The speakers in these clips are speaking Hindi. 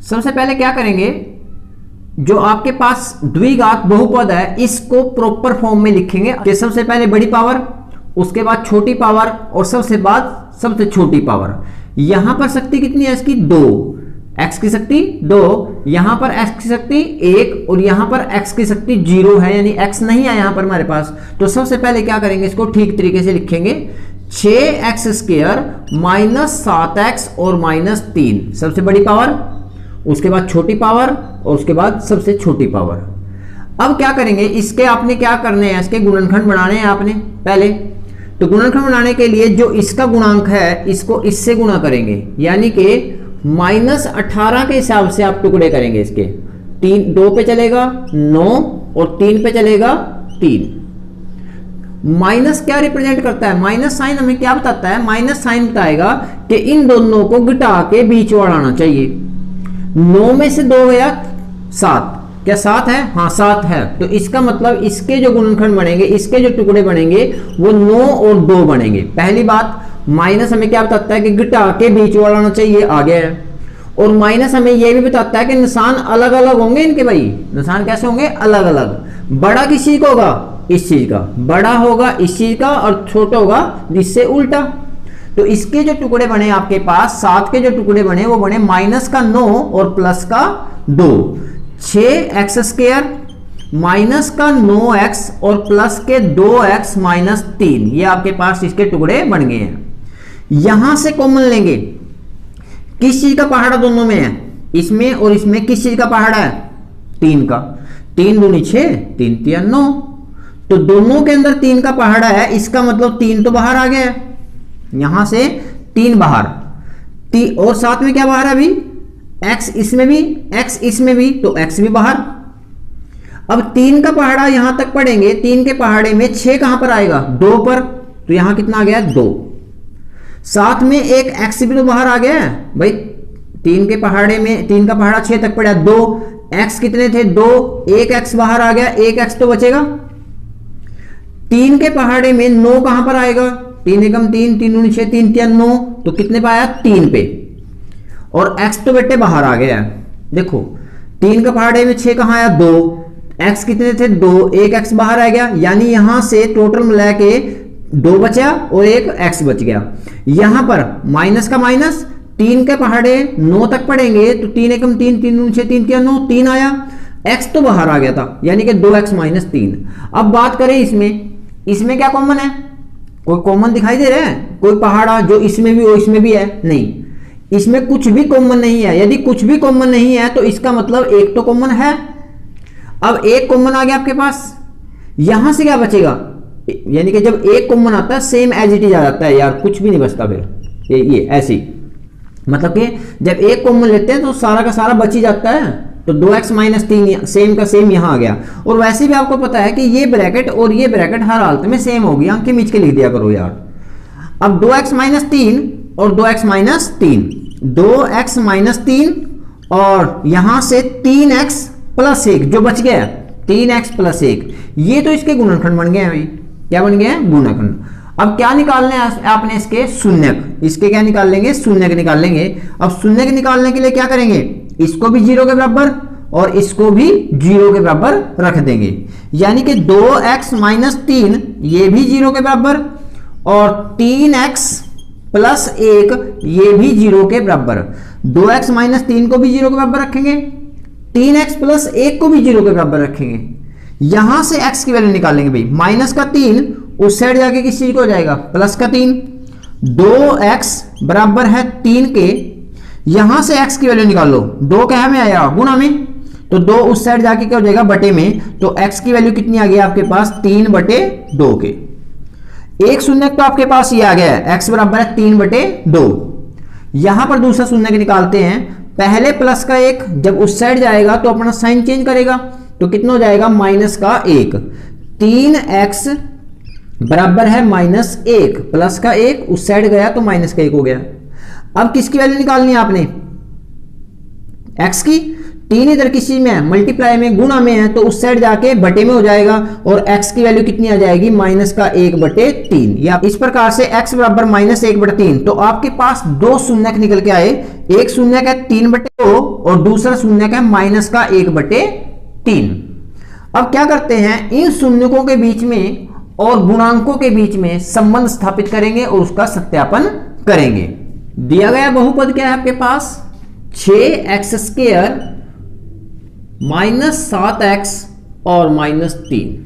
सबसे पहले क्या करेंगे, जो आपके पास द्विघात बहुपद है इसको प्रॉपर फॉर्म में लिखेंगे कि सबसे पहले बड़ी पावर, उसके बाद छोटी पावर और सबसे बाद सबसे छोटी पावर। यहां पर शक्ति कितनी है इसकी 2, x की शक्ति 2, यहां पर x की शक्ति 1 और यहां पर x की शक्ति 0 है, यानी x नहीं है यहां पर हमारे पास। तो सबसे पहले क्या करेंगे, इसको ठीक तरीके से लिखेंगे 6x² माइनस 7x और माइनस 3 सबसे बड़ी पावर, उसके बाद छोटी पावर और उसके बाद सबसे छोटी पावर। अब क्या करेंगे, इसके आपने क्या करने हैं, इसके गुणनखंड बनाने हैं आपने पहले। तो गुणनखंड बनाने के लिए जो इसका गुणांक है इसको इससे गुणा करेंगे, यानी कि -18 के हिसाब से आप टुकड़े करेंगे इसके। 2 पे चलेगा 9 और 3 पे चलेगा 3। माइनस क्या रिप्रेजेंट करता है, माइनस साइन हमें क्या बताता है, माइनस साइन बताएगा कि इन दोनों को घटा के बीच वाला आना चाहिए। 9 में से 2 गया 7, क्या 7 है, हाँ 7 है। तो इसका मतलब इसके जो गुणनखंड बनेंगे, इसके जो टुकड़े बनेंगे वो 9 और 2 बनेंगे। पहली बात, माइनस हमें क्या बताता है कि घटा के बीच वाला आना चाहिए, आ गया है। और माइनस हमें यह भी बताता है कि निशान अलग अलग होंगे इनके, भाई निशान कैसे होंगे, अलग अलग। बड़ा किस चीज का होगा, इस चीज का, बड़ा होगा इस चीज का और छोटा होगा जिससे उल्टा। तो इसके जो टुकड़े बने आपके पास, 7 के जो टुकड़े बने वो बने माइनस का 9 और प्लस का 2। 6x² माइनस का 9x और प्लस के 2x माइनस 3, ये आपके पास इसके टुकड़े बन गए हैं। यहां से कॉमन लेंगे, किस चीज का पहाड़ा दोनों में है, इसमें और इसमें किस चीज का पहाड़ा है, 3 का। 3 दूनी 6, 3 3 9, तो दोनों के अंदर 3 का पहाड़ा है, इसका मतलब 3 तो बाहर आ गया है, यहां से 3 बाहर, और साथ में क्या बाहर है अभी, x इसमें भी, x इसमें भी, तो x भी बाहर। अब 3 का पहाड़ा यहां तक पढ़ेंगे, 3 के पहाड़े में 6 कहां पर आएगा, 2 पर, तो यहां कितना आ गया 2। साथ में एक x भी तो बाहर आ गया है भाई, 3 के पहाड़े में 3 का पहाड़ा 6 तक पड़ा 2, x कितने थे 2, एक x बाहर आ गया, एक x तो बचेगा। 3 के पहाड़े में 9 कहां पर आएगा, 3 एकम 3, 3 दूनी 6, 3 3 9, तो कितने पे आया 3 पे, और x तो बेटे बाहर आ गया। देखो 3 का पहाड़े में 6 कहां आया 2, x कितने थे 2, एक x बाहर आ गया, यानी यहां से टोटल मिला के 2 बचा और एक x बच गया। यहां पर माइनस का माइनस, 3 के पहाड़े 9 तक पढ़ेंगे तो 3 एकम 3, 3 दूनी 6, 3 3 9, 3 आया, x तो बाहर आ गया था, यानी कि 2x माइनस 3। अब बात करें इसमें क्या कॉमन है, कोई कॉमन दिखाई दे रहा है, कोई पहाड़ा जो इसमें भी हो इसमें भी है, नहीं, इसमें कुछ भी कॉमन नहीं है। यदि कुछ भी कॉमन नहीं है तो इसका मतलब एक तो कॉमन है। अब एक कॉमन आ गया आपके पास, यहां से क्या बचेगा, यानी कि जब एक कॉमन आता है सेम एज इट इज आ जाता है यार, कुछ भी नहीं बचता फिर, ये ऐसी, मतलब कि जब एक कॉमन लेते हैं तो सारा का सारा बच ही जाता है। तो 2x माइनस 3 सेम का सेम यहां आ गया। और वैसे भी आपको पता है कि ये ब्रैकेट और ये ब्रैकेट हर हालत में सेम होगी, अंक के मीच के लिख दिया करो यार। अब 2x माइनस 3 और 2x माइनस 3, 2x माइनस 3 और यहां से 3x प्लस 1 जो बच गया, 3x प्लस 1, ये तो इसके गुणनखंड बन गए हैं भाई। क्या बन गए हैं, गुणनखंड। अब क्या निकालने हैं आपने, इसके शून्यक, इसके क्या निकाल लेंगे, शून्यक निकाल लेंगे। अब शून्यक निकालने के लिए क्या करेंगे, इसको भी 0 के बराबर और इसको भी 0 के बराबर रख देंगे, यानी कि 2x माइनस 3 ये भी 0 के बराबर और 3x प्लस 1 ये भी 0 के बराबर। 2x माइनस 3 को भी 0 के बराबर रखेंगे, 3x प्लस 1 को भी 0 के बराबर रखेंगे। यहां से x की वैल्यू निकालेंगे भाई, माइनस का 3 उस साइड जाके किस चीज को हो जाएगा, प्लस का 3। 2x बराबर है 3 के, यहां से x की वैल्यू निकाल लो, 2 क्या में आया गुणा में, तो 2 उस साइड जाके क्या हो जाएगा बटे में, तो x की वैल्यू कितनी आ गई आपके पास 3/2 के। एक शून्यक तो आपके पास ये आ गया है, x बराबर है 3/2। यहां पर दूसरा शून्यक निकालते हैं, पहले प्लस का 1 जब उस साइड जाएगा तो अपना साइन चेंज करेगा, तो कितना हो जाएगा माइनस का 1। 3x बराबर है -1, प्लस का 1 उस साइड गया तो माइनस का 1 हो गया। अब किसकी वैल्यू निकालनी है आपने, x की। 3 इधर किस चीज में है, मल्टीप्लाई में, गुणा में है, तो उस साइड जाके बटे में हो जाएगा और x की वैल्यू कितनी आ जाएगी, -1/3। या इस प्रकार से x बराबर -1/3। तो आपके पास दो शून्यक निकल के आए, एक शून्यक है 3/2 और दूसरा शून्यक है -1/3। अब क्या करते हैं, इन शून्यकों के बीच में और गुणांकों के बीच में संबंध स्थापित करेंगे और उसका सत्यापन करेंगे। दिया गया बहुपद क्या है आपके पास, 6x² -7x और -3।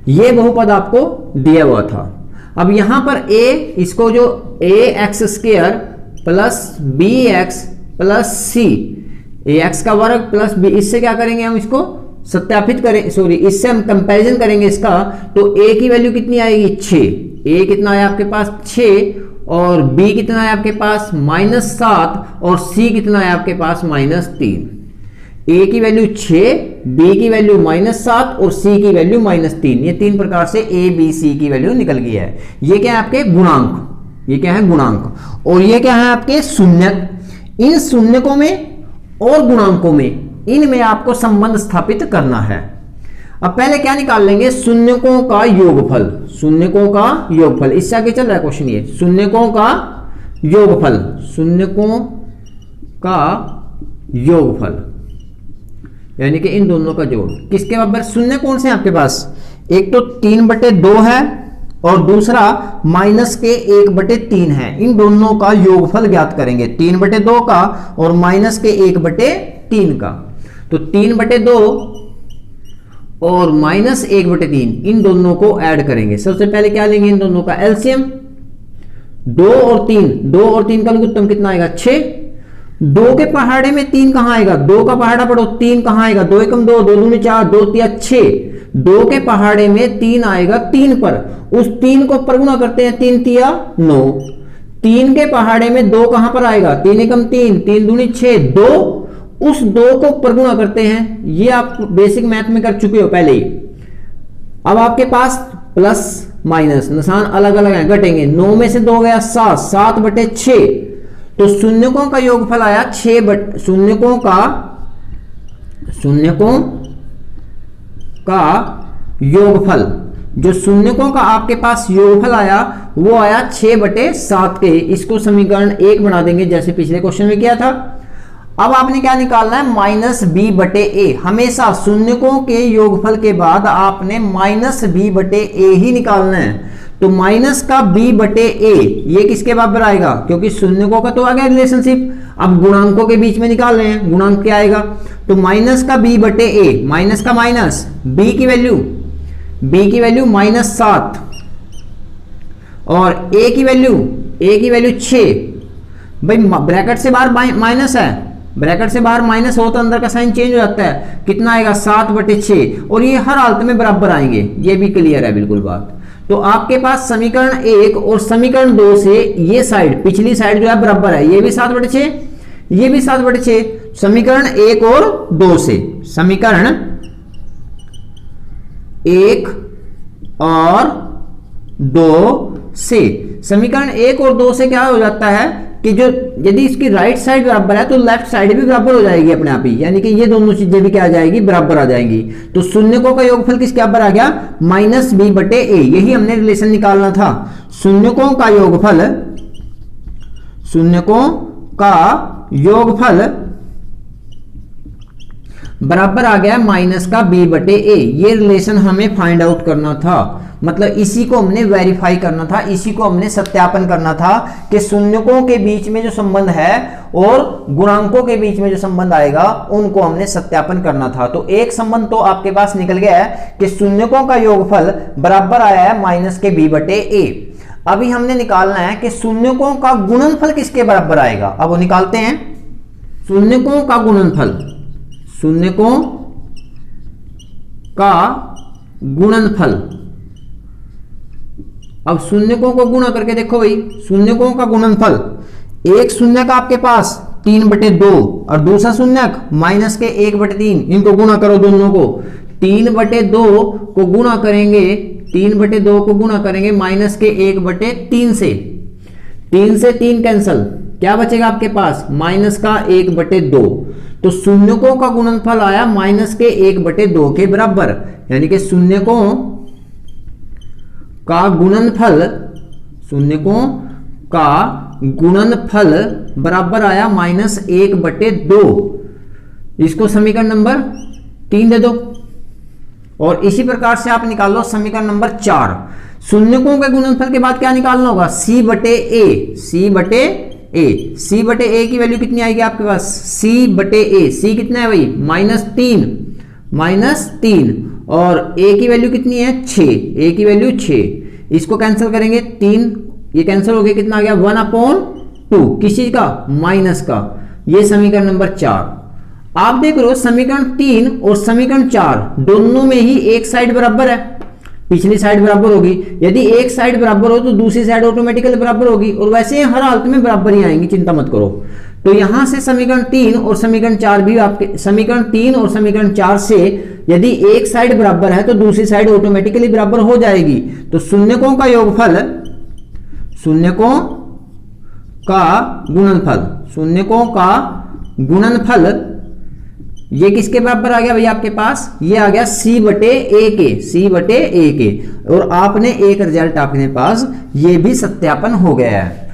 ये बहुपद आपको दिया हुआ था। अब यहां पर a, इसको जो ax² + bx + c, ax का वर्ग प्लस b, इससे क्या करेंगे हम इसको सत्यापित करें, सॉरी इससे हम कंपैरिजन करेंगे इसका, तो a की वैल्यू कितनी आएगी 6, a कितना आया आपके पास 6 और b कितना है आपके पास -7 और c कितना है आपके पास -3। a की वैल्यू 6, b की वैल्यू -7 और c की वैल्यू -3। ये 3 प्रकार से a b c की वैल्यू निकल गई है। ये क्या है आपके गुणांक, ये क्या है गुणांक, और ये क्या है आपके शून्यक। इन शून्यकों में और गुणांकों में, इनमें आपको संबंध स्थापित करना है। अब पहले क्या निकाल लेंगे, शून्यकों का योगफल, शून्यकों का योगफल। इससे आगे चल रहा है क्वेश्चन, ये शून्यकों का योगफल, शून्यकों का योगफल यानी कि इन दोनों का जोड़ किसके बराबर, शून्य कौन से हैं आपके पास, एक तो 3/2 है और दूसरा -1/3 है। इन दोनों का योगफल ज्ञात करेंगे, 3/2 का और -1/3 का। तो 3/2 और -1/3 इन दोनों को ऐड करेंगे। सबसे पहले क्या लेंगे, इन दोनों का एलसीएम, 2 और 3 का लघुत्तम कितना आएगा 6। 2 के पहाड़े में 3 कहां आएगा, 2 का पहाड़ा पढ़ो, 3 कहां आएगा, 2 एकम 2, 2 दूनी 4, 2 तिया 6। 2 के पहाड़े में 3 आएगा 3 पर, उस 3 को पर गुणा करते हैं, 3 तिया 9। 3 के पहाड़े में 2 कहां पर आएगा, 3 एकम 3, 3 दूनी 6, 2, उस 2 को पर गुणा करते हैं। ये आप बेसिक मैथ में कर चुके हो पहले ही। अब आपके पास प्लस माइनस निशान अलग अलग हैं, घटेंगे। 9 में से 2 गया 7, 7/6। तो शून्यकों का योगफल आया 6, शून्यकों का योगफल, जो शून्यकों का आपके पास योगफल आया वो आया 6/7 के। इसको समीकरण 1 बना देंगे जैसे पिछले क्वेश्चन में किया था। अब आपने क्या निकालना है, -b/a। हमेशा शून्यकों के योगफल के बाद आपने -b/a ही निकालना है। तो माइनस का b/a ये किसके बराबर आएगा, क्योंकि शून्यकों का तो आ गया रिलेशनशिप। अब गुणांकों के बीच में निकाल रहे हैं, गुणांक क्या आएगा, तो माइनस का b/a, माइनस का माइनस, b की वैल्यू -7 और a की वैल्यू 6। भाई ब्रैकेट से बाहर माइनस है, ब्रैकेट से बाहर माइनस हो तो अंदर का साइन चेंज हो जाता है, कितना आएगा 7/6। और ये हर हालत में बराबर आएंगे, ये भी क्लियर है बिल्कुल बात। तो आपके पास समीकरण 1 और समीकरण 2 से ये साइड, पिछली साइड जो है बराबर है, ये भी 7/6, ये भी 7/6। समीकरण 1 और 2 से, समीकरण 1 और 2 से, समीकरण 1 और 2 से क्या हो जाता है कि जो यदि इसकी राइट साइड बराबर है तो लेफ्ट साइड भी बराबर हो जाएगी अपने आप ही, यानी कि ये दोनों चीजें भी क्या आ जाएगी, बराबर आ जाएंगी। तो शून्यकों का योगफल किसके बराबर आ गया, -b/a। यही हमने रिलेशन निकालना था। शून्यकों का योगफल बराबर आ गया -b/a। ये रिलेशन हमें फाइंड आउट करना था, मतलब इसी को हमने वेरीफाई करना था, इसी को हमने सत्यापन करना था कि शून्यकों के बीच में जो संबंध है और गुणांकों के बीच में जो संबंध आएगा उनको हमने सत्यापन करना था। तो एक संबंध तो आपके पास निकल गया है कि शून्यकों का योगफल बराबर आया है -b/a। अभी हमने निकालना है कि शून्यकों का गुणनफल किसके बराबर आएगा। अब वो निकालते हैं, शून्यकों का गुणनफल, शून्यकों का गुणनफल। अब शून्यकों को गुणा करके देखो भाई, शून्यकों का गुणनफल, एक शून्यक आपके पास 3/2 और दूसरा शून्यक -1/3, इनको गुणा करो दोनों को। 3/2 को गुणा करेंगे, 3/2 को गुणा करेंगे -1/3 से, 3 से 3 कैंसल, क्या बचेगा आपके पास, -1/2। तो शून्यकों का गुणनफल आया माइनस के 1/2 के बराबर, यानी कि शून्यकों का गुणनफल बराबर आया -1/2। इसको समीकरण नंबर 3 दे दो। और इसी प्रकार से आप निकालो समीकरण नंबर 4। शून्यकों के गुणनफल के बाद क्या निकालना होगा, C बटे ए की वैल्यू कितनी आएगी आपके पास, C कितना है भाई, -3 और ए की वैल्यू कितनी है 6, ए की वैल्यू 6। इसको कैंसिल करेंगे 3, ये कैंसिल हो गया, कितना आ गया 1/2, किसी का, माइनस का। ये समीकरण नंबर 4। आप देख रहे हो समीकरण 3 और समीकरण 4 दोनों में ही एक साइड बराबर है, पिछली साइड बराबर होगी। यदि एक साइड बराबर हो तो दूसरी साइड ऑटोमेटिकली बराबर होगी, और वैसे हर हालत में बराबर ही आएंगी, चिंता मत करो। तो यहां से समीकरण 3 और समीकरण 4 भी आपके, समीकरण 3 और समीकरण 4 से यदि एक साइड बराबर है तो दूसरी साइड ऑटोमेटिकली बराबर हो जाएगी। तो शून्यकों का योगफल, शून्यकों का गुणनफल ये किसके बराबर आ गया भैया आपके पास, ये आ गया C/A के। और आपने एक रिजल्ट आपके पास ये भी सत्यापन हो गया है।